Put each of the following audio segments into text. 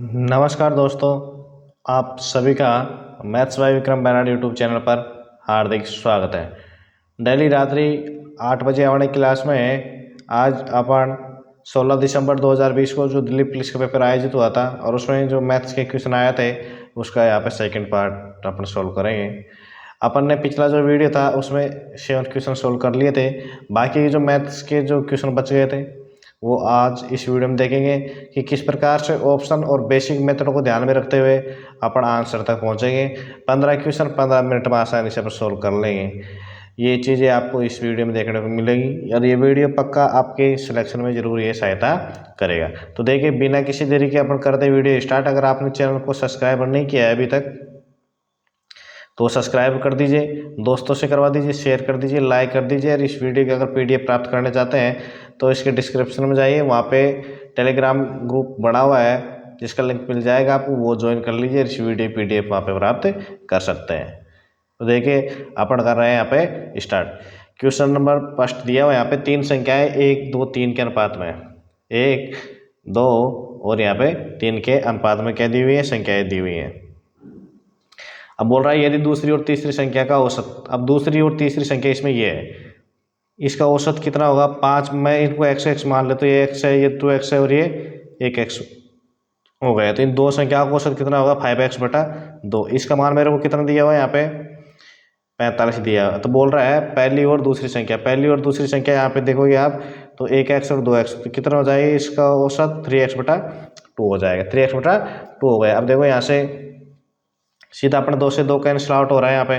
नमस्कार दोस्तों, आप सभी का मैथ्स बाय विक्रम बैनाड यूट्यूब चैनल पर हार्दिक स्वागत है। डेली रात्रि 8 बजे आने क्लास में आज अपन 16 दिसंबर 2020 को जो दिल्ली पुलिस का पेपर आयोजित हुआ था और उसमें जो मैथ्स के क्वेश्चन आए थे उसका यहाँ पे सेकंड पार्ट अपन सोल्व करेंगे। अपन ने पिछला जो वीडियो था उसमें 7 क्वेश्चन सोल्व कर लिए थे। बाकी जो मैथ्स के जो क्वेश्चन बच गए थे वो आज इस वीडियो में देखेंगे कि किस प्रकार से ऑप्शन और बेसिक मेथड को ध्यान में रखते हुए अपन आंसर तक पहुंचेंगे। 15 क्वेश्चन 15 मिनट में आसानी से अपन सोल्व कर लेंगे। ये चीज़ें आपको इस वीडियो में देखने को मिलेगी और ये वीडियो पक्का आपके सिलेक्शन में जरूर ये सहायता करेगा। तो देखिए, बिना किसी देरी के अपन करते वीडियो स्टार्ट। अगर आपने चैनल को सब्सक्राइब नहीं किया है अभी तक तो सब्सक्राइब कर दीजिए, दोस्तों से करवा दीजिए, शेयर कर दीजिए, लाइक कर दीजिए। और इस वीडियो की अगर पीडीएफ प्राप्त करना चाहते हैं तो इसके डिस्क्रिप्शन में जाइए, वहाँ पे टेलीग्राम ग्रुप बना हुआ है जिसका लिंक मिल जाएगा आपको, वो ज्वाइन कर लीजिए। इस वीडियो पीडीएफ वहाँ पे प्राप्त कर सकते हैं। तो देखिए, अपन कर रहे हैं यहाँ पे स्टार्ट। क्वेश्चन नंबर फर्स्ट दिया हुआ यहाँ पे 3 संख्याएँ 1, 2, 3 के अनुपात में, 1, 2 और यहाँ पे 3 के अनुपात में क्या दी हुई है, संख्याएँ दी हुई हैं। अब बोल रहा है यदि दूसरी और तीसरी संख्या का औसत, अब दूसरी और तीसरी संख्या इसमें ये है, इसका औसत कितना होगा 5। मैं इनको x मान ले तो ये x है, ये 2x है और ये 1x हो गया। तो इन दो संख्याओं का औसत कितना होगा 5x/2। इसका मान मेरे को कितना दिया हुआ है यहाँ पे 45 दिया हुआ। तो बोल रहा है पहली और दूसरी संख्या यहाँ पे देखोगे आप तो 1x और 2x, तो कितना हो जाएगा इसका औसत 3x/2 हो जाएगा। 3x/2 हो गया। अब देखो यहाँ से सीधा अपने 2 से 2 कैंसिल आउट हो रहा है, यहाँ पे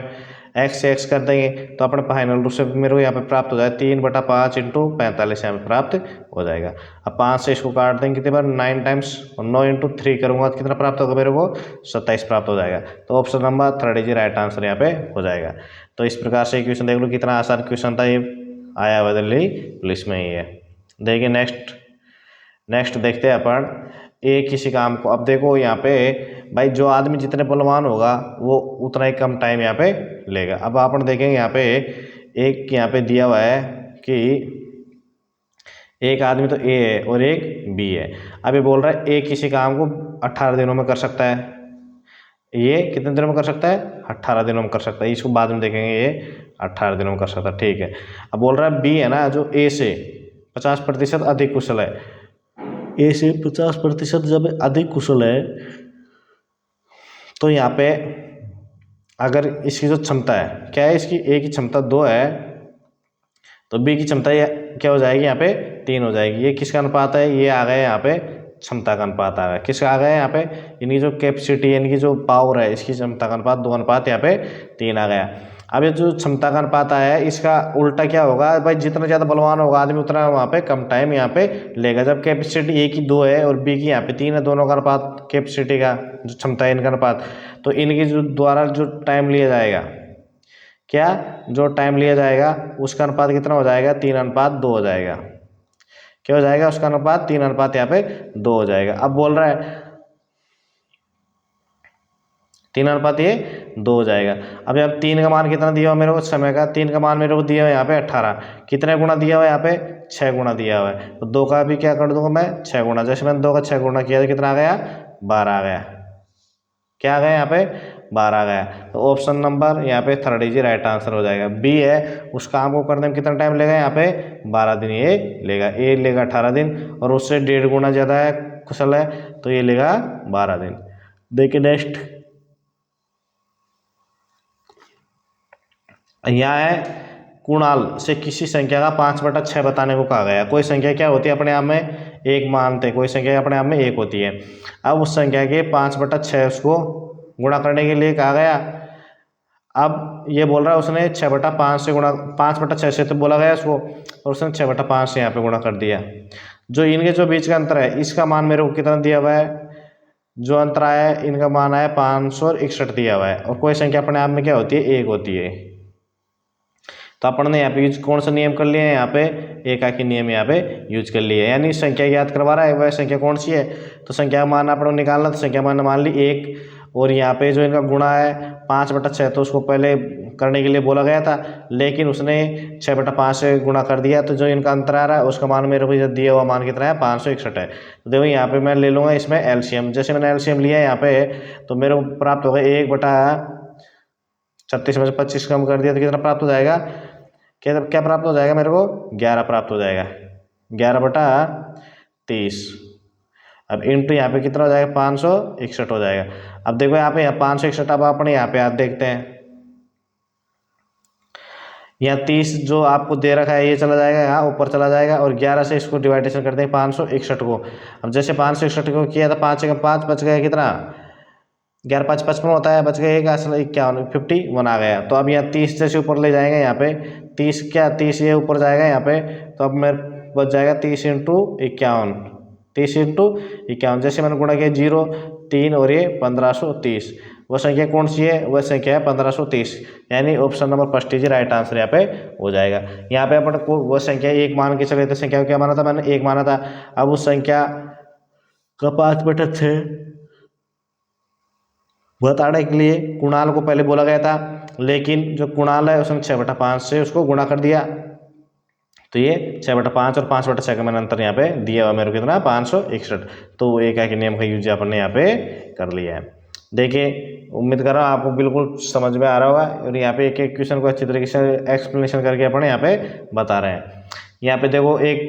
x से x कर देंगे तो अपने फाइनल रूप से मेरे को यहाँ पे प्राप्त हो जाएगा 3/5 × 45 यहाँ पे प्राप्त हो जाएगा। अब 5 से इसको काट देंगे कितने बार 9 टाइम्स, और 9 × 3 करूँगा तो कितना प्राप्त होगा मेरे को 27 प्राप्त हो जाएगा। तो option number 3 is right answer यहाँ पे हो जाएगा। तो इस प्रकार से क्वेश्चन देख लो, कितना आसान क्वेश्चन था, ये आया हुआ दिल्ली पुलिस में ही है। देखिए नेक्स्ट देखते हैं अपन एक किसी काम को। अब देखो यहाँ पे भाई जो आदमी जितने बलवान होगा वो उतना ही कम टाइम यहाँ पे लेगा। अब अपन देखेंगे यहाँ पे एक यहाँ पे दिया हुआ है कि एक आदमी तो ए है और एक बी है। अब ये बोल रहा है ए किसी काम को 18 दिनों में कर सकता है, ये कितने दिनों में कर सकता है 18 दिनों में कर सकता है। इसको बाद में देखेंगे, ये 18 दिनों में कर सकता है, ठीक है। अब बोल रहा है बी है ना जो ए से 50% अधिक कुशल है, ए से 50% जब अधिक कुशल है तो यहाँ पे अगर इसकी जो क्षमता है क्या है, इसकी ए की क्षमता 2 है तो बी की क्षमता क्या हो जाएगी यहाँ पे 3 हो जाएगी। ये किसका अनुपात है, ये आ गया यहाँ पे क्षमता का अनुपात आ गया। किसका आ गया यहाँ पे, इनकी जो कैपेसिटी इनकी जो पावर है इसकी क्षमता का अनुपात 2 अनुपात यहाँ पे 3 आ गया। अब ये जो क्षमता का अनुपात आया है इसका उल्टा क्या होगा भाई, जितना ज़्यादा बलवान होगा आदमी उतना वहाँ पे कम टाइम यहाँ पे लेगा। जब कैपेसिटी ए की 2 है और बी की यहाँ पे 3 है, दोनों का अनुपात कैपेसिटी का जो क्षमता है इनका अनुपात, तो इनकी जो द्वारा जो टाइम लिया जाएगा, क्या जो टाइम लिया जाएगा उसका अनुपात कितना हो जाएगा 3:2 हो जाएगा। क्या हो जाएगा उसका अनुपात 3:2 यहाँ पे 2 हो जाएगा। अब बोल रहा है 3:2 हो जाएगा। अब 3 का मान कितना दिया हुआ मेरे को समय का, 3 का मान मेरे को दिया हुआ यहाँ पे 18, कितने गुना दिया हुआ यहाँ पे 6 गुना दिया हुआ है। तो 2 का भी क्या कर दूंगा मैं 6 गुना, जैसे मैंने 2 का 6 गुना किया तो कितना आ गया 12 आ गया। क्या आ गया यहाँ पे 12 आ गया। तो ऑप्शन नंबर यहाँ पे 3 इज राइट आंसर हो जाएगा। बी है उस काम को करने में कितना टाइम लेगा यहाँ पे 12 दिन ये लेगा। ए लेगा 18 दिन और उससे 1.5 गुना ज़्यादा है कुशल है तो ये लेगा 12 दिन। देखिए नेक्स्ट यहाँ है कुणाल से किसी संख्या का 5/6 बताने को कहा गया। कोई संख्या क्या होती है अपने आप में एक मानते हैं, कोई संख्या अपने आप में एक होती है। अब उस संख्या के 5/6 उसको गुणा करने के लिए कहा गया। अब ये बोल रहा है उसने 6/5 से गुणा, 5/6 से तो बोला गया उसको और उसने 6/5 से यहाँ पे गुणा कर दिया। जो इनके जो बीच का अंतर है इसका मान मेरे को कितना दिया हुआ है, जो अंतर आया है इनका मान आया 561 दिया हुआ है। और कोई संख्या अपने आप में क्या होती है एक होती है। तो अपन ने यहाँ पे यूज कौन सा नियम कर लिया है, यहाँ पे एकाकी नियम यहाँ पे यूज कर लिया है। यानी संख्या याद करवा रहा है वह संख्या कौन सी है, तो संख्या मान अपन निकालना, तो संख्या मान ली 1 और यहाँ पे जो इनका गुणा है 5/6 तो उसको पहले करने के लिए बोला गया था, लेकिन उसने 6/5 से गुणा कर दिया। तो जो इनका अंतर आ रहा है उसका मान मेरे को जो दिया हुआ मान कितना है 561 है। तो देखो यहाँ पे मैं ले लूँगा इसमें एलसीएम। जैसे मैंने एलसीएम लिया है यहाँ पे तो मेरे को प्राप्त होगा 1/36 में से 25 कम कर दिया तो कितना प्राप्त हो जाएगा, क्या क्या प्राप्त हो जाएगा मेरे को 11 प्राप्त हो जाएगा, 11/30। अब इंटू यहाँ पे कितना हो जाएगा 561 हो जाएगा। अब देखो यहाँ पे 561, अब अपने यहाँ पे आप देखते हैं यहाँ 30 जो आपको दे रखा है ये चला जाएगा, यहाँ ऊपर चला जाएगा और 11 से इसको डिवाइडेशन करते हैं 561 को। अब जैसे 561 को किया था 5 से 5 बच गया कितना 11 5 55 होता है, बच गया एक असल 51 51 आ गया। तो अब यहाँ 30 जैसे ऊपर ले जाएंगे यहाँ पे 30 क्या 30 ये ऊपर जाएगा यहाँ पे, तो अब मेरे बच जाएगा 30 इंटू 51, 30 इंटू 51। जैसे मैंने गुणा किया 0 3 और ये 1530, वह संख्या कौन सी है, वह संख्या है 1530, यानी option number first is right answer यहाँ पे हो जाएगा। यहाँ पे अपन को वह संख्या एक मान के चले थे, संख्या को क्या माना था मैंने एक माना था। अब उस संख्या का 5/6 बताने के लिए कुणाल को पहले बोला गया था, लेकिन जो कुणाल है उसने 6/5 से उसको गुणा कर दिया। तो ये 6/5 और 5/6 का मैंने अंतर यहाँ पे दिया हुआ मेरे को कितना 561। तो एक के नियम का यूज अपन ने यहाँ पे कर लिया है। देखिए उम्मीद कर रहा हूँ आपको बिल्कुल समझ में आ रहा होगा और यहाँ पे एक एक क्वेश्चन को अच्छी तरीके से एक्सप्लेनेशन करके अपन यहाँ पे बता रहे हैं। यहाँ पे देखो एक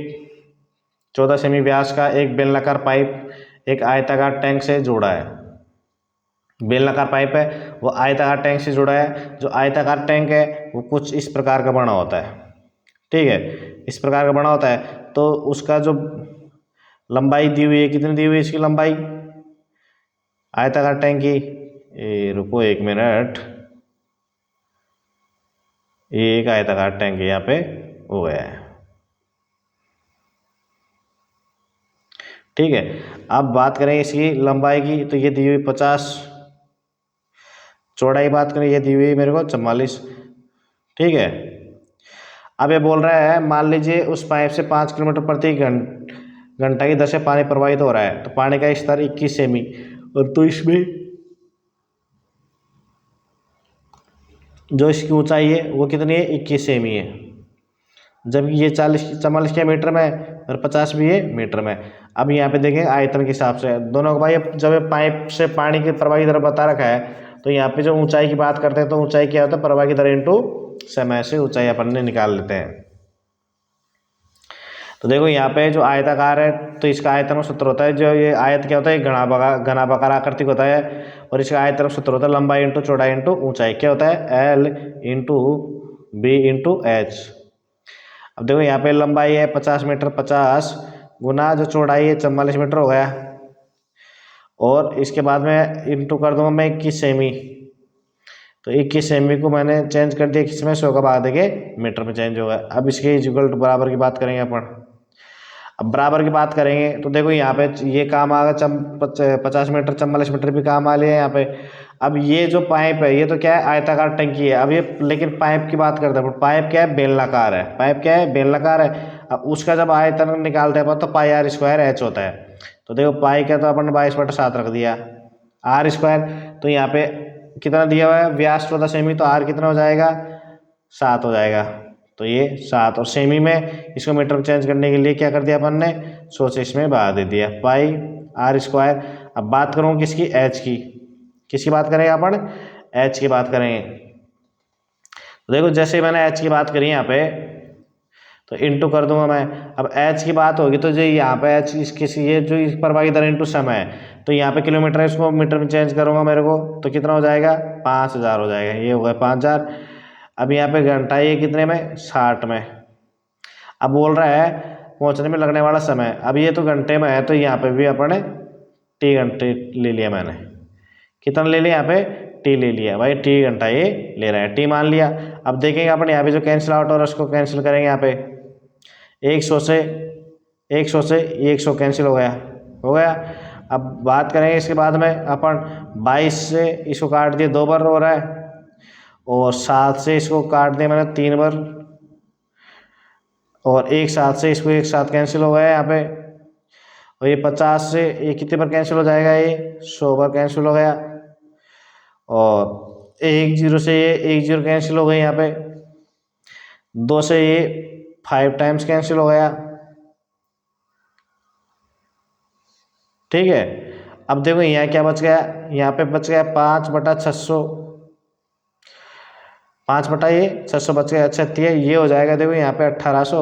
14 सेमी व्यास का एक बेलनाकार पाइप एक आयताकार टैंक से जोड़ा है। बेलनाकार पाइप है वो आयताकार टैंक से जुड़ा है। जो आयताकार टैंक है वो कुछ इस प्रकार का बना होता है, ठीक है, इस प्रकार का बना होता है। तो उसका जो लंबाई दी हुई है, कितनी दी हुई है इसकी लंबाई आयताकार टैंक की, रुको 1 मिनट, एक आयताकार टैंक यहाँ पे हो गया है, ठीक है। अब बात करें इसकी लंबाई की तो ये दी हुई 50, चौड़ाई बात करें ये दी हुई मेरे को 44, ठीक है। अब ये बोल रहा है मान लीजिए उस पाइप से 5 किलोमीटर प्रति घंटा की दर से पानी प्रवाहित हो रहा है। तो पानी का स्तर 21 सेमी, और तो इसमें जो इसकी ऊंचाई है वो कितनी है 21 सेमी है, जबकि ये 44 के मीटर में और 50 भी है मीटर में। अब यहाँ पे देखें आयतन के हिसाब से दोनों का भाई, जब पाइप से पानी की प्रवाही दर बता रखा है तो यहाँ पे जो ऊंचाई की बात करते हैं तो ऊंचाई क्या होता है प्रवाह की दर इंटू समय से ऊंचाई अपन ने निकाल लेते हैं। तो देखो यहाँ पे जो आयताकार है तो इसका आयतन सूत्र होता है, जो ये आयत क्या होता है घनाभाकार आकृति होता है, और इसका आयतन सूत्र होता है लंबाई इंटू चौड़ाई इंटू ऊंचाई, क्या होता है L into B into H. अब देखो यहाँ पे लंबाई है 50 मीटर, 50 गुना जो चौड़ाई है 44 मीटर हो गया, और इसके बाद में इंटू कर दूंगा मैं 21 सेमी। तो 21 सेमी को मैंने चेंज कर दिया किसमें 100 का भाग देके मीटर में चेंज होगा। अब इसके इक्वल टू बराबर की बात करेंगे अपन। अब बराबर की बात करेंगे तो देखो यहाँ पे ये काम आ गया 50 मीटर 44 मीटर भी काम आ लिया यहाँ पे। अब ये जो पाइप है ये तो क्या है आयताकार टंकी है। अब ये लेकिन पाइप की बात करते हैं, पाइप क्या है बेलनाकार है, पाइप क्या है बेलनाकार है। अब उसका जब आयतन निकालते हैं तो पाई आर स्क्वायर एच होता है। तो देखो पाई क्या तो अपन ने 22/7 रख दिया, आर स्क्वायर तो यहाँ पे कितना दिया हुआ है व्यास 14 सेमी, तो आर कितना हो जाएगा 7 हो जाएगा। तो ये 7 और सेमी में इसको मीटर में चेंज करने के लिए क्या कर दिया अपन ने 100 से इसमें बढ़ा दे दिया पाई आर स्क्वायर। अब बात करूँ किसकी एच की, किसकी बात करेंगे अपन एच की बात करेंगे। तो देखो जैसे मैंने एच की बात करी यहाँ पे तो इंटू कर दूंगा मैं। अब एच की बात होगी तो जो यहाँ पे एच इसकी ये जो इस प्रवाही दर इंटू समय है, तो यहाँ पे किलोमीटर है इसको मीटर में चेंज करूंगा मेरे को तो कितना हो जाएगा 5000 हो जाएगा, ये होगा 5000। अब यहाँ पे घंटा ये कितने में 60 में। अब बोल रहा है पहुँचने में लगने वाला समय, अब ये तो घंटे में है तो यहाँ पे भी अपने टी घंटे ले लिया मैंने, कितना ले लिया यहाँ पे टी ले लिया भाई, टी घंटा ये ले रहा है टी मान लिया। अब देखेंगे अपन यहाँ पे जो कैंसिल आउट हो रहा है उसको कैंसिल करेंगे यहाँ पे 100 से 100 कैंसिल हो गया। अब बात करेंगे इसके बाद में अपन 22 से इसको काट दिए 2 बार हो रहा है, और 7 से इसको काट दिया मैंने 3 बार, और 1 7 से इसको 1 7 कैंसिल हो गया यहाँ पे, और ये 50 से ये कितने बार कैंसिल हो जाएगा ये 100 बार कैंसिल हो गया, और एक जीरो से ये एक जीरो कैंसिल हो गए यहाँ पे, 2 से ये 5 टाइम्स कैंसिल हो गया। ठीक है, अब देखो यहाँ क्या बच गया, यहाँ पे बच गया 5/600, 5 ये 600 बच गया। अच्छा ये हो जाएगा, देखो यहाँ पे 1800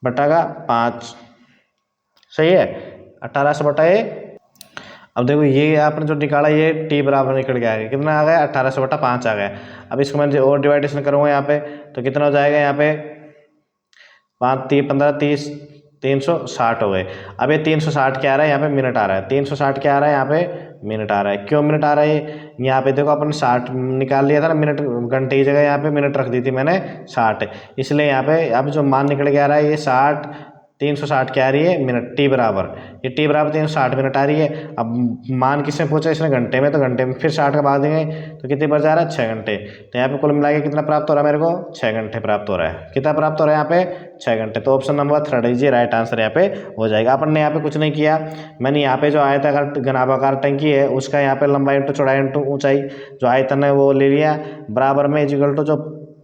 बटा का 5, सही है, 1800 बटा ये। अब देखो ये आपने जो निकाला ये टी बराबर निकल के आ गया, कितना आ गया 1800 बटा 5 आ गया। अब इसको मैं और डिवाइडेशन करूँगा यहाँ पे, तो कितना हो जाएगा यहाँ पे 5 3 15 30 360 हो गए। अब ये 360 क्या आ रहा है यहाँ पे, मिनट आ रहा है। 360 क्या आ रहा है यहाँ पे, मिनट आ रहा है। क्यों मिनट आ रहा है, यहाँ पे देखो अपन 60 निकाल लिया था ना, मिनट घंटे की जगह यहाँ पे मिनट रख दी थी मैंने 60, इसलिए यहाँ पे अब जो मान निकल के आ रहा है ये 60, 360 क्या आ रही है मिनट, टी बराबर, ये टी बराबर 360 मिनट आ रही है। अब मान किसमें पूछा इसने, घंटे में, तो घंटे में फिर 60 का भाग देंगे तो कितने बच जा रहा है 6 घंटे। तो यहाँ पे कुल मिला के कितना प्राप्त हो रहा है मेरे को, 6 घंटे प्राप्त हो रहा है। कितना प्राप्त हो रहा है यहाँ पे, 6 घंटे। तो option number 3 easy right answer यहाँ पे हो जाएगा। अपन ने यहाँ पे कुछ नहीं किया, मैंने यहाँ पे जो आयताकार घनाभाकार टंकी है उसका यहाँ पे लंबाई इंटू चौड़ाई इंटू ऊंचाई जो आयतन है वो ले लिया, बराबर में इक्वल टू जो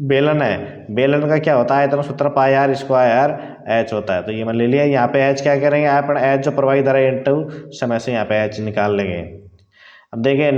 बेलन है, बेलन का क्या होता है आयतन सूत्र पाई आर स्क्वायर एच होता है, तो ये मैं ले लिया। यहाँ पे एच क्या करेंगे अपन, एच जो प्रवाही दर है इंटू समय से यहाँ पे एच निकाल लेंगे। अब देखिए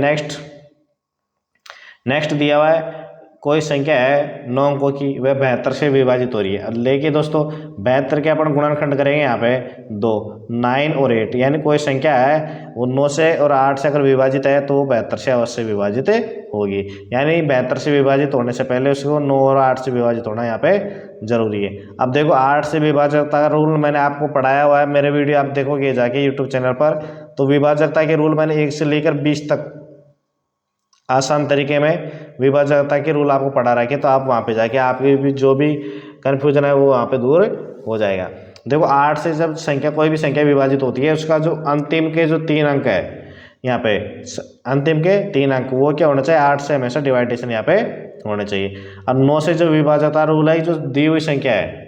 नेक्स्ट दिया हुआ है कोई संख्या है 9 अंकों की, वह 72 से विभाजित हो रही है। अब लेके दोस्तों 72 के अपन गुणनखंड करेंगे यहाँ पे 2, 9 और 8, यानी कोई संख्या है वो 9 से और 8 से अगर विभाजित है तो वो 72 से अवश्य विभाजित होगी। यानी 72 से विभाजित होने से पहले उसको 9 और 8 से विभाजित होना यहाँ पे जरूरी है। अब देखो 8 से विभाजकता का रूल मैंने आपको पढ़ाया हुआ है, मेरे वीडियो आप देखोगे जाके यूट्यूब चैनल पर, तो विभाजकता के रूल मैंने 1 से लेकर 20 तक आसान तरीके में विभाजकता के रूल आपको पढ़ा रखे, तो आप वहाँ पे जाके आपकी भी जो भी कन्फ्यूजन है वो वहाँ पे दूर हो जाएगा। देखो 8 से जब संख्या कोई भी संख्या विभाजित होती है उसका जो अंतिम के जो 3 अंक है यहाँ पे, अंतिम के 3 अंक वो क्या होना चाहिए, 8 से हमेशा डिवाइडेशन यहाँ पे होना चाहिए। अब 9 से जो विभाजकता रूल है, जो दी हुई संख्या है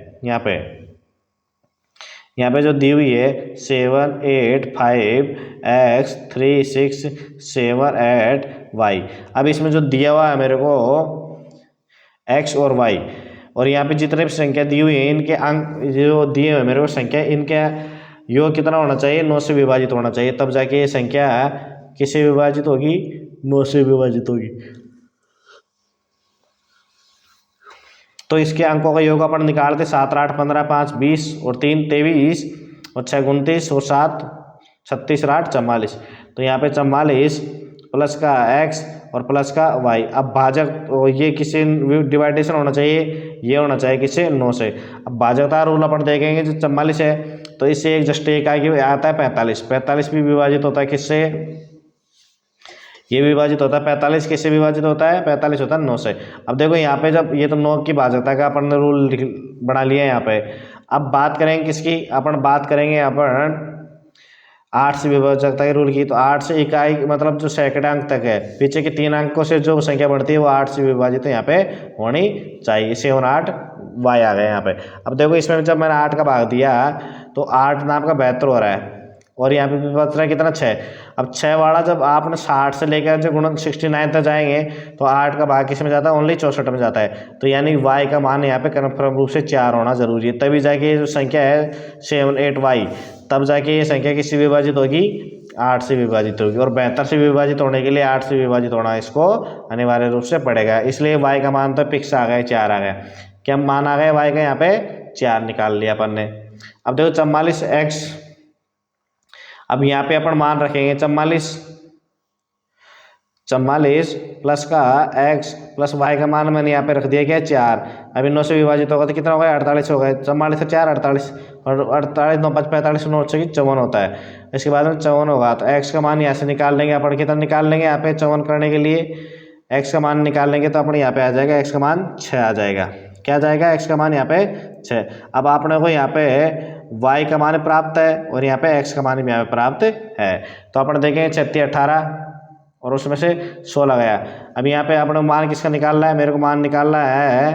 यहाँ पे जो दी हुई है 7 8 5 x 3 6 7 8 y। अब इसमें जो दिया हुआ है मेरे को x और y, और यहाँ पे जितने भी संख्या दी हुई है इनके अंक जो दिए हुए मेरे को संख्या, इनका योग कितना होना चाहिए, 9 से विभाजित होना चाहिए, तब जाके ये संख्या किससे विभाजित होगी, 9 से विभाजित होगी। तो इसके अंकों का योग अपन निकालते 7 8 15 5 20 और 3 23 और 6 29 और 7 36 और 8 44। तो यहाँ पे 44 प्लस का x और प्लस का y। अब भाजक ये किसी डिवाइडेशन होना चाहिए, ये होना चाहिए किससे, 9 से। अब भाजकता रूल अपन देखेंगे जो 44 है तो इससे एक जस्ट एक आता है 45, 45 भी विभाजित होता है किससे, ये विभाजित होता है 45 किससे विभाजित होता है, 45 होता है 9 से। अब देखो यहाँ पे जब ये तो 9 की भाजकता का अपन ने रूल बना लिया है यहाँ पे। अब बात करेंगे किसकी, अपन बात करेंगे अपन 8 से विभाजकता के रूल की। तो 8 से इकाई मतलब जो सैकड़े अंक तक है, पीछे के 3 अंकों से जो संख्या बढ़ती है वो 8 से विभाजित यहाँ पे होनी चाहिए। 7 और 8 y आ गए यहाँ पे। अब देखो इसमें जब मैंने 8 का भाग दिया तो 8 नाम का 72 हो रहा है, और यहाँ पे बच रहा है कितना 6। अब 6 वाला जब आपने 60 से लेकर जो गुणन 69 तक जाएंगे तो 8 का भाग किस में जाता है, ओनली 64 में जाता है। तो यानी y का मान यहाँ पे कन्फर्म रूप से 4 होना जरूरी है, तभी जाके ये जो संख्या है 7 8 y, तब जाके ये संख्या किससे विभाजित होगी, 8 से विभाजित होगी। और 72 से विभाजित होने के लिए 8 से विभाजित होना इसको अनिवार्य रूप से पड़ेगा, इसलिए y का मान तो फिक्स आ गया, 4 आ गया। क्या मान आ गया y का, यहाँ पे 4 निकाल लिया अपन ने। अब देखो 44x, अब यहाँ पे अपन मान रखेंगे 44 प्लस का x प्लस y का मान मैंने यहाँ पे रख दिया क्या 4। अभी 9 से विभाजित होगा तो कितना होगा, 48 होगा। 44 से 4 48, और 48 9 5 45 9 से 54 होता है। इसके बाद में 54 होगा तो x का मान यहाँ से निकाल लेंगे अपन, कितना निकाल लेंगे यहाँ पे 54 करने के लिए x का मान निकाल लेंगे तो अपने यहाँ पे आ जाएगा x का मान 6 आ जाएगा। क्या आ जाएगा, x का मान यहाँ पे 6। अब आपने को यहाँ पे y का मान प्राप्त है और यहाँ पे x का मान भी यहाँ पे प्राप्त है, तो अपन देखेंगे 36 18 और उसमें से 16 गया। अब यहाँ पे अपने मान किसका निकालना है, मेरे को मान निकालना है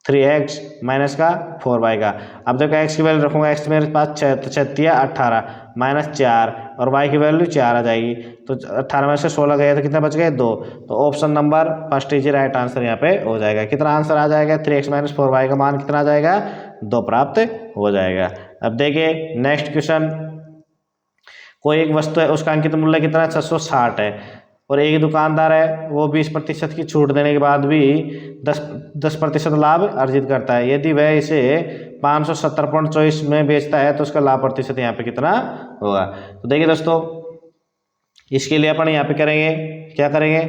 3x माइनस का 4y का। अब देखो x की वैल्यू रखूंगा, x मेरे पास 6 तो 6 18 माइनस 4 और y की वैल्यू 4 आ जाएगी। तो 18 में से 16 गए तो कितने बच गए 2। तो option number first is right answer यहाँ पे हो जाएगा। कितना आंसर आ जाएगा 3x माइनस 4y का मान कितना आ जाएगा 2 प्राप्त हो जाएगा। अब देखिए नेक्स्ट क्वेश्चन, कोई एक वस्तु है उसका अंकित मूल्य कितना है 660 है और एक दुकानदार है वो 20% की छूट देने के बाद भी 10% लाभ अर्जित करता है। यदि वह इसे 570.24 में बेचता है तो उसका लाभ प्रतिशत यहाँ पे कितना होगा। तो देखिए दोस्तों, इसके लिए अपन यहाँ पे करेंगे क्या करेंगे,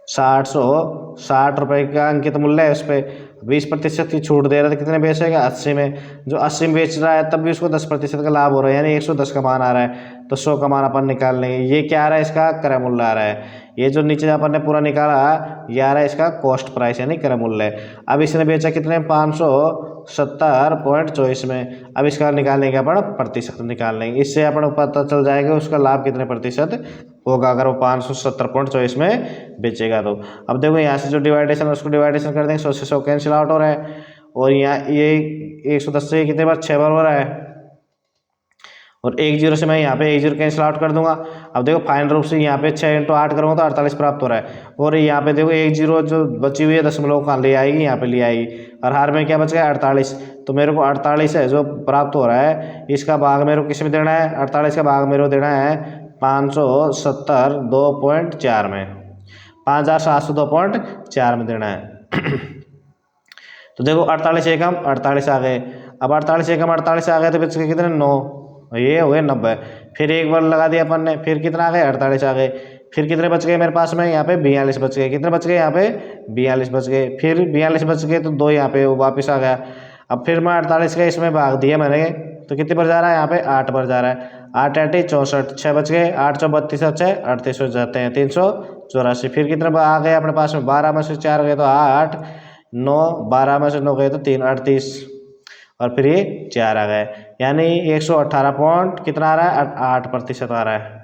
60 रुपए का अंकित मूल्य है, उस पर 20% की छूट दे रहा है तो कितने बेचेगा 80 में। जो 80 में बेच रहा है तब भी उसको 10% का लाभ हो रहा है, यानी 110 का मान आ रहा है। तो 100 का मान अपन निकाल लेंगे। ये क्या आ रहा है इसका क्रय मूल्य आ रहा है। ये जो नीचे अपन ने पूरा निकाला ये आ रहा है इसका कॉस्ट प्राइस यानी क्रय मूल्य। अब इसने बेचा कितने 570.24 में। अब इसका निकालने का अपन प्रतिशत निकाल लेंगे, इससे अपन पता चल जाएगा उसका लाभ कितने प्रतिशत होगा अगर वो 570.24 में बेचेगा तो। अब देखो यहाँ से जो डिवाइडेशन है उसको डिवाइडेशन कर देंगे, 100 से 100 कैंसिल आउट हो रहा है और यहाँ ये 110 से कितने बार 6 बार हो रहा है और 1 0 से मैं यहाँ पे 1 0 कैंसिल आउट कर दूंगा। अब देखो फाइनल रूप से यहाँ पे 6 × 8 करूँगा तो 48 प्राप्त हो रहा है और यहाँ पे देखो 1 0 जो बची हुई है दशमलव कहाँ ले आएगी यहाँ पे ले आएगी और हार में क्या बच गया 48। तो मेरे को 48 है जो प्राप्त हो रहा है, इसका भाग मेरे को किस में देना है 48 का भाग मेरे को देना है 570.2.4 में, 5702.4 में देना है। तो देखो 48 एकम 48 आ गए। अब 48 एकम 48 आ गए तो बच गए कितने 9, ये हो गए 90। फिर एक बार लगा दिया अपन ने, फिर कितना आ गए 48 आ गए। फिर कितने बच गए मेरे पास में यहाँ पे 42 बच गए। कितने बच गए यहाँ पे 42 बच गए। फिर 42 बच गए तो 2 यहाँ पे वापस आ गया। अब फिर मैं 48 का इसमें भाग दिया मैंने तो कितने पर जा रहा है यहाँ पे 8 पर जा रहा है। 8 8 64, 6 बच गए, 8 4 32 6 38 हो जाते हैं 384। फिर कितने आ गए अपने पास में 12 में से 4 गए तो 8 9, 12 में से 9 गए तो 3 38 और फिर ये 4 आ गए, यानी 118 पॉइंट कितना आ रहा है 8% आ रहा है।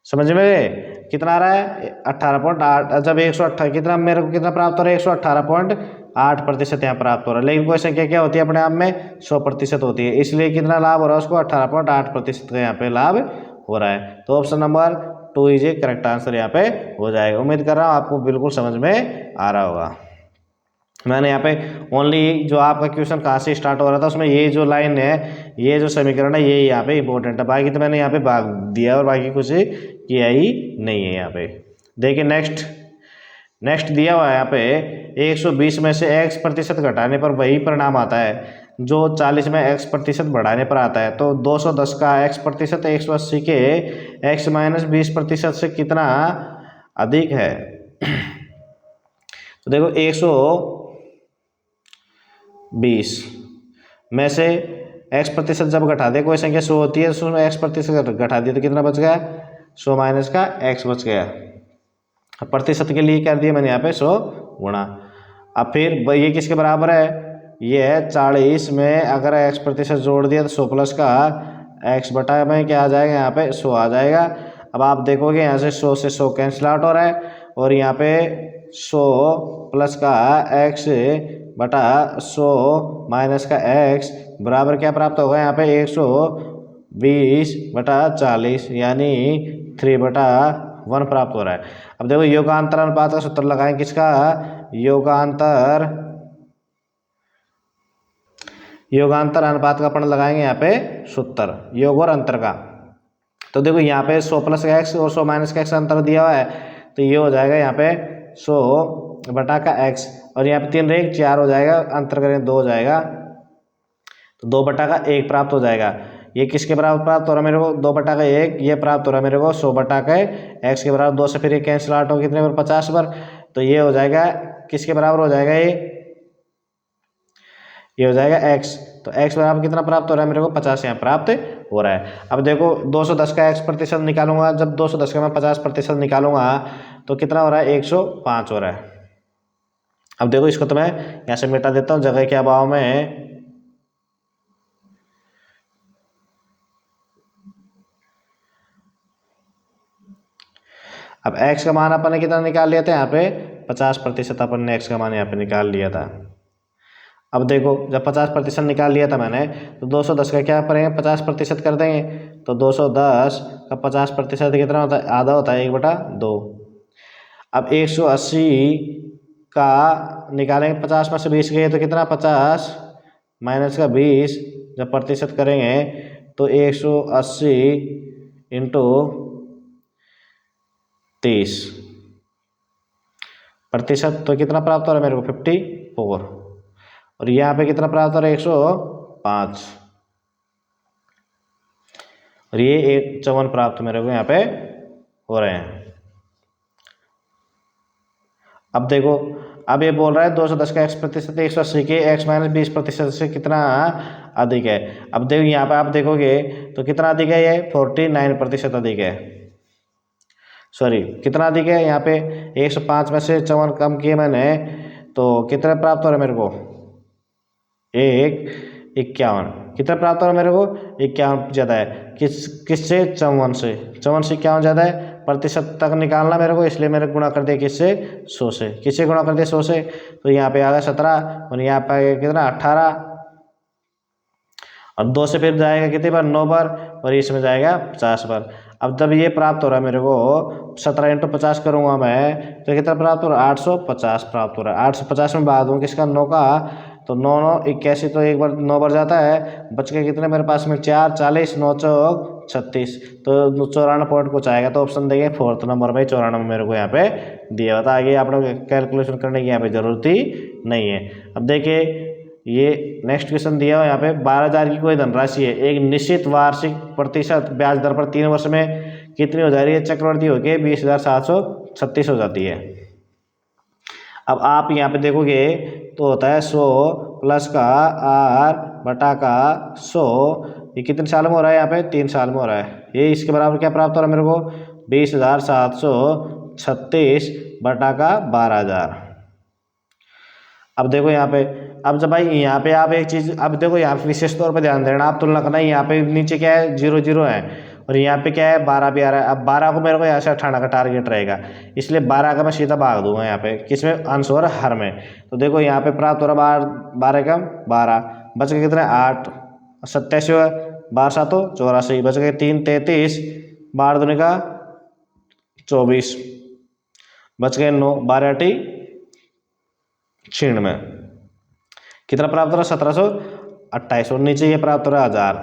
समझ में गए कितना आ रहा है 18.8। जब 118 कितना मेरे को कितना प्राप्त हो रहा है 118.8% यहाँ प्राप्त हो रहा है। लेकिन कोई संख्या क्या होती है अपने आप में 100% होती है, इसलिए कितना लाभ हो रहा है उसको 18.8% का यहाँ पे लाभ हो रहा है। तो option number 2 is A correct answer यहाँ पे हो जाएगा। उम्मीद कर रहा हूँ आपको बिल्कुल समझ में आ रहा होगा। मैंने यहाँ पे ओनली जो आपका क्वेश्चन कहाँ से स्टार्ट हो रहा था उसमें ये जो लाइन है ये जो समीकरण है ये यहाँ पे इंपॉर्टेंट है, बाकी तो मैंने यहाँ पे भाग दिया और बाकी कुछ किया ही नहीं है। यहाँ पे देखिए नेक्स्ट दिया हुआ है यहाँ पे 120 में से x% घटाने पर वही परिणाम आता है जो 40 में x% बढ़ाने पर आता है। तो 210 का x% 180 के x माइनस 20% से कितना अधिक है। तो देखो 120 में से x% जब घटा दे कोई संख्या 100 होती है उसमें x% घटा दिया तो कितना बच गया 100 माइनस का x बच गया। प्रतिशत के लिए कर दिया मैंने यहाँ पे 100 गुणा। अब फिर ये किसके बराबर है, ये है 40 में अगर x% जोड़ दिया तो 100 प्लस का x बटा में क्या आ जाएगा यहाँ पे 100 आ जाएगा। अब आप देखोगे यहाँ से 100 से 100 कैंसिल आउट हो रहा है और यहाँ पे 100 प्लस का x बटा 100 माइनस का x बराबर क्या प्राप्त होगा यहाँ पे 120/40 यानी 3/1 प्राप्त हो रहा है। अब देखो योगांतर अनुपात का सूत्र लगाएं किसका, योगांतर अनुपात का अपन लगाएंगे यहाँ पे सूत्र योग और अंतर का। तो देखो यहाँ पे 100 प्लस का x और 100 माइनस का x अंतर दिया हुआ है तो ये हो जाएगा यहाँ पे 100 बटा का x और यहाँ पे 3 रहेगा 4 हो जाएगा, अंतर करें 2 हो जाएगा तो 2 बटा का 1 प्राप्त हो जाएगा। ये किसके बराबर प्राप्त हो रहा है मेरे को 2 बटा का 1, ये प्राप्त हो रहा है मेरे को 100 बटा का x के बराबर 2 से फिर ये कैंसिल आउट हो कितने बार 50 बार। तो ये हो जाएगा किसके बराबर हो जाएगा ये हो जाएगा x। तो x बराबर कितना प्राप्त हो रहा है मेरे को 50 यहाँ प्राप्त हो रहा है। अब देखो 210 का x% निकालूंगा, जब 210 का मैं 50% निकालूंगा तो कितना हो रहा है 105 हो रहा है। अब देखो इसको तो मैं यहाँ से मिटा देता हूँ जगह के अभाव में। अब x का मान अपन ने कितना निकाल लिया था यहाँ पे 50% अपन ने x का मान यहाँ पे निकाल लिया था। अब देखो जब 50% निकाल लिया था मैंने तो 210 का क्या करेंगे 50% कर देंगे। तो 210 का 50% कितना होता है, आधा होता है 1/2। अब 180 का निकालेंगे, 50 में से 20 गए तो कितना 50 माइनस का 20 जब प्रतिशत करेंगे तो 180 इंटू 30 प्रतिशत तो कितना प्राप्त हो रहा है मेरे को 54। और यहाँ पे कितना प्राप्त हो रहा है 105 और ये 54 प्राप्त मेरे को यहाँ पे हो रहे हैं। अब देखो अब ये बोल रहा है 210 का x% 180 के x माइनस 20% से कितना अधिक है। अब देखो यहाँ पे आप देखोगे तो कितना अधिक है, ये 49% अधिक है। सॉरी कितना अधिक है यहाँ पे 105 में से 54 कम किए मैंने तो कितना प्राप्त हो रहा है मेरे को 51। कितना प्राप्त हो रहा है मेरे को 51 ज़्यादा है किससे 54 से 51 ज़्यादा है। प्रतिशत तक निकालना मेरे को, इसलिए मैंने गुणा कर दिया किससे 100 से। किससे गुणा कर दिया 100 से, तो यहाँ पे आ गया 17 और यहाँ पे आ गया कितना 18 और 2 से फिर जाएगा कितने बार 9 बार और इसमें जाएगा 50 बार। अब जब ये प्राप्त हो रहा है मेरे को 17 इंटू 50 करूँगा मैं तो कितना प्राप्त हो रहा है 850 प्राप्त हो रहा है। 850 में भाग दूँ किसका 9 का तो 9 9 81 तो एक बार 9 बार जाता है, बच के कितने मेरे पास में 4 40 9 चौक 36 तो 94 पॉइंट कुछ आएगा। तो ऑप्शन देंगे 4th नंबर में 94 मेरे को यहाँ पे दिया हुआ था। आगे आप लोग कैलकुलेशन करने की यहाँ पे जरूरत ही नहीं है। अब देखिए ये नेक्स्ट क्वेश्चन दिया हुआ यहाँ पे 12,000 की कोई धनराशि है, एक निश्चित वार्षिक प्रतिशत ब्याज दर पर 3 वर्ष में कितनी हो जा रही है, चक्रवृद्धि होके 20,736 हो जाती है। अब आप यहाँ पे देखोगे तो होता है 100 प्लस का r बटा का 100, ये कितने साल में हो रहा है यहाँ पे 3 साल में हो रहा है। ये इसके बराबर क्या प्राप्त हो रहा है मेरे को 20,736 बटा का 12,000। अब देखो यहाँ पे अब जब भाई यहाँ पे आप एक चीज़ अब देखो यहाँ पे विशेष तौर पे ध्यान देना, आप तुलना करना। यहाँ पे नीचे क्या है 0 0 है और यहाँ पे क्या है 12 भी आ रहा है। अब 12 को मेरे को यहाँ से 18 का टारगेट रहेगा, इसलिए 12 का मैं सीधा भाग दूंगा यहाँ पे किसमें अंश और हर में। तो देखो यहाँ पे प्राप्त हो रहा 12 का 12 बच गए कितने 8 87 12 7 84 बच गए 3 33 12 दूनी का 24 बच गए 9 12 8 96 कितना प्राप्त हो रहा 1728 और नीचे ये प्राप्त हो रहा 1000।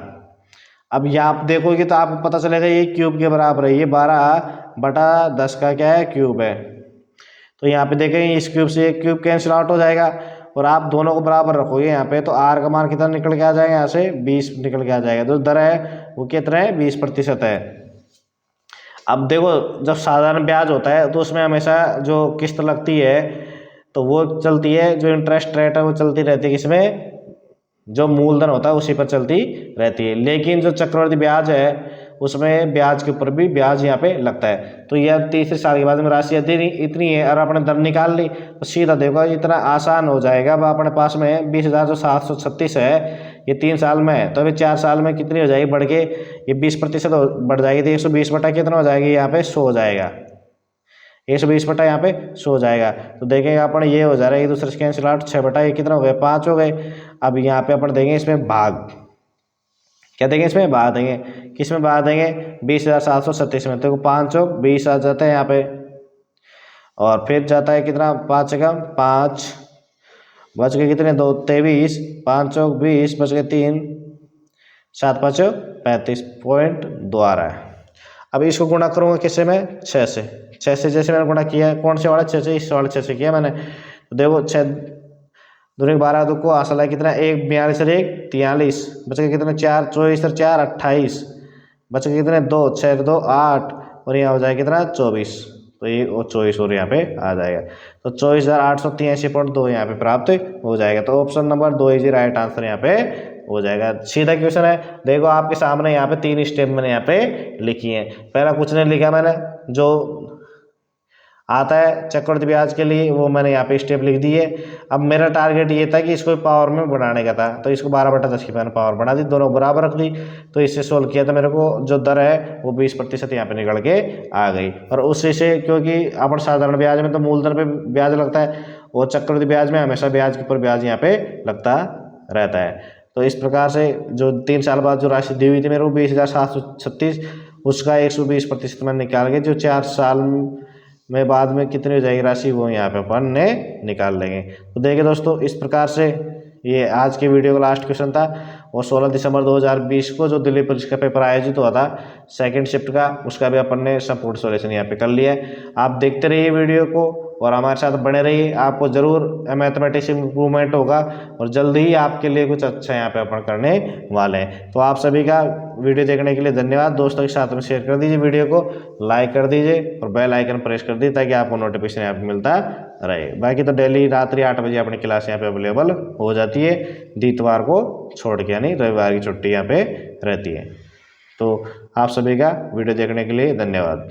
अब यहाँ आप देखोगे तो आपको पता चलेगा ये क्यूब के बराबर है, ये 12/10 का क्या है क्यूब है। तो यहाँ पे देखेंगे इस क्यूब से एक क्यूब कैंसिल आउट हो जाएगा और आप दोनों को बराबर रखोगे यहाँ पे तो आर का मान कितना निकल के आ जाएगा, यहाँ से 20 निकल के आ जाएगा। जो दर है वो कितना है 20% है। अब देखो जब साधारण ब्याज होता है तो उसमें हमेशा जो किस्त लगती है तो वो चलती है, जो इंटरेस्ट रेट है वो चलती रहती है किसमें, जो मूलधन होता है उसी पर चलती रहती है। लेकिन जो चक्रवृद्धि ब्याज है उसमें ब्याज के ऊपर भी ब्याज यहाँ पे लगता है। तो यह तीसरे साल के बाद में राशि इतनी है और अपने दर निकाल ली तो सीधा देखो इतना आसान हो जाएगा। अब अपने पास में 20,736 है, ये 3 साल में है तो अभी 4 साल में कितनी हो जाएगी बढ़ के ये 20% बढ़ जाएगी। तो 120 बटा कितना हो जाएगी यहाँ पे 100 हो जाएगा, 120 बटा यहाँ पे 100 हो जाएगा। तो देखेंगे अपन ये हो जा रहा है एक दूसरे से कैंसिल आउट 6 बटा ये कितना हो गया 5 हो गए। अब यहाँ पे अपन देंगे इसमें भाग, क्या देंगे इसमें भाग देंगे, किस में भाग देंगे 20,736 में। तो 5 चौक 20 आ जाता है यहाँ पे और फिर जाता है कितना 5 का 5 बच गए कितने 2 23 5 चौक 20 बच गए 3 7 5 35.2 आ रहा है। अब इसको गुणा करूँगा किससे मैं 6 से, 6 से जैसे मैंने गुणा किया है कौन से वाला 6 से, इस वाले 6 से किया मैंने। तो देखो 6 दूनी 12 दो को आशा है कितना 1 42 और 1 43 बच गए कितने 4 24 और 4 28 बच गए कितने 2 6 2 8 और यहाँ हो जाएगा कितना 24। तो ये 24 और यहाँ पे आ जाएगा। तो 24,883.2 यहाँ पे प्राप्त हो जाएगा। तो option number 2 is right answer यहाँ पे हो जाएगा। सीधा क्वेश्चन है, देखो आपके सामने यहाँ पे 3 स्टेप मैंने यहाँ पे लिखी है। पहला कुछ नहीं लिखा मैंने, जो आता है चक्रवृद्धि ब्याज के लिए, वो मैंने यहाँ पे स्टेप लिख दी है। अब मेरा टारगेट ये था कि इसको पावर में बढ़ाने का था, तो इसको 12/10 की मैंने पावर बढ़ा दी, दोनों बराबर रख दी। तो इससे सोल्व किया तो मेरे को जो दर है वो 20% यहाँ पे निकल के आ गई। और उसी से, क्योंकि अपन साधारण ब्याज में तो मूलधन पे ब्याज लगता है, वो चक्रवृद्धि ब्याज में हमेशा ब्याज के ऊपर ब्याज यहाँ पे लगता रहता है। तो इस प्रकार से जो 3 साल बाद जो राशि दी हुई थी मेरे को 20,736, उसका 120% मैंने निकाल के जो 4 साल में बाद में कितनी हो जाएगी राशि, वो यहाँ पे अपन ने निकाल लेंगे। तो देखिए दोस्तों, इस प्रकार से ये आज के वीडियो का लास्ट क्वेश्चन था। और 16 दिसंबर 2020 को जो दिल्ली पुलिस का पेपर आयोजित हुआ था सेकंड शिफ्ट का, उसका भी अपन ने संपूर्ण सॉल्यूशन यहाँ पे कर लिया है। आप देखते रहिए वीडियो को और हमारे साथ बने रहिए, आपको जरूर मैथमेटिक्स इम्प्रूवमेंट होगा और जल्दी ही आपके लिए कुछ अच्छा यहाँ पे अपन करने वाले हैं। तो आप सभी का वीडियो देखने के लिए धन्यवाद। दोस्तों के साथ में शेयर कर दीजिए, वीडियो को लाइक कर दीजिए और बेल आइकन प्रेस कर दीजिए ताकि आपको नोटिफिकेशन यहाँ पे मिलता रहे। बाकी तो डेली रात्रि 8 बजे अपनी क्लास यहाँ पे अवेलेबल हो जाती है, इतवार को छोड़ के, यानी रविवार की छुट्टी यहाँ पे रहती है। तो आप सभी का वीडियो देखने के लिए धन्यवाद।